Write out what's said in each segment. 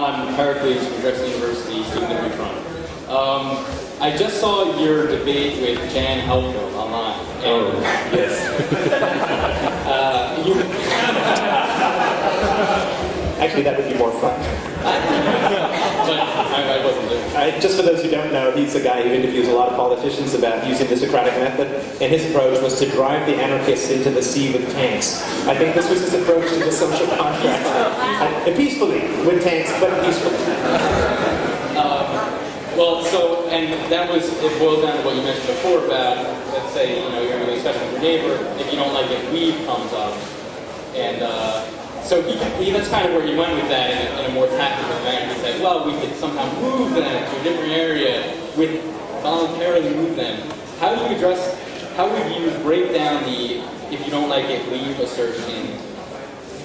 Ron Pericles from Drexel University, student of Neutron. I just saw your debate with Jan Helfeld online. Oh, yes. Actually, that would be more fun. But I wasn't there. Just for those who don't know, he's the guy who interviews a lot of politicians about using the Socratic method, and his approach was to drive the anarchists into the sea with tanks. I think this was his approach to the social contract. Peacefully, with tanks, but peacefully. Well, so, and that was, it boiled down to what you mentioned before about, let's say, you're having a discussion with your neighbor, if you don't like it, weed comes up. And so that's kind of where he went with that in a more tactical manner. He said, well, we could somehow move them to a different area, voluntarily move them. How do you address, how would you break down the, if you don't like it, leave assertion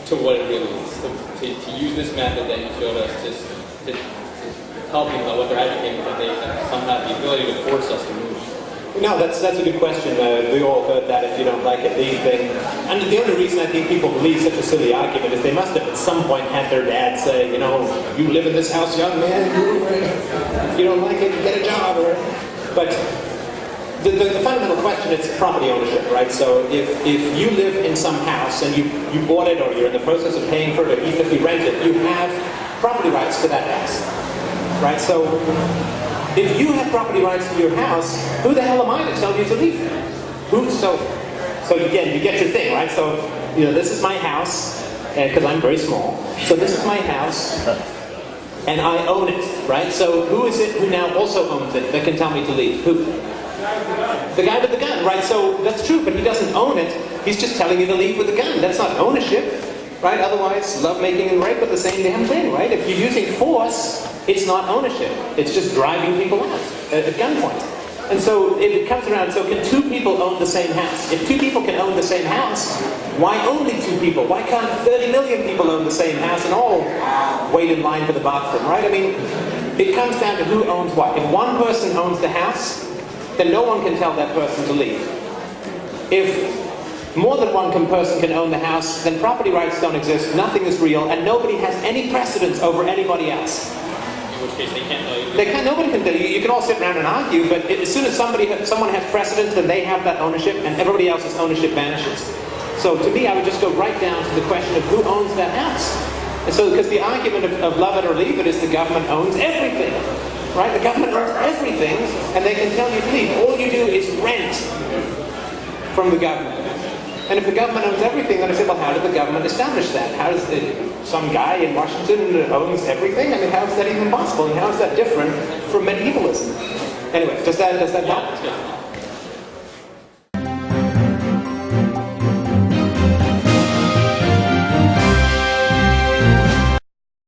to what it really is? To use this method that you showed us to help people about what they're advocating, that they somehow have the ability to force us to move. No, that's a good question. We all heard that if you don't like it, leave thing. And the only reason I think people believe such a silly argument is they must have at some point had their dad say, you live in this house, young man, if you don't like it, get a job. But the fundamental question is property ownership, right? So if you live in some house and you bought it or you're in the process of paying for it, or even if you rent it, you have property rights to that house. Right, so if you have property rights to your house, who the hell am I to tell you to leave? So again, you get your thing, right? So this is my house, because I'm very small. So this is my house, and I own it, right? So who is it who now also owns it that can tell me to leave? Who? The guy with the gun, right? So that's true, but he doesn't own it. He's just telling you to leave with the gun. That's not ownership, right? Otherwise, lovemaking and rape are the same damn thing, right? If you're using force, it's not ownership. It's just driving people out at gunpoint. And so it comes around, so can two people own the same house? If two people can own the same house, why only two people? Why can't 30 million people own the same house and all wait in line for the bathroom, right? I mean, it comes down to who owns what. If one person owns the house, then no one can tell that person to leave. If more than one person can own the house, then property rights don't exist, nothing is real, and nobody has any precedence over anybody else. In which case they can't tell you. Nobody can tell you. You can all sit around and argue, but as soon as someone has precedence, then they have that ownership, and everybody else's ownership vanishes. So to me, I would just go right down to the question of who owns that house. And so, because the argument of love it or leave it is the government owns everything. Right? The government owns everything, and they can tell you to leave. All you do is rent from the government. And if the government owns everything, then I say, well, how did the government establish that? How does some guy in Washington owns everything? I mean, how is that even possible? And how is that different from medievalism? Anyway, does that help?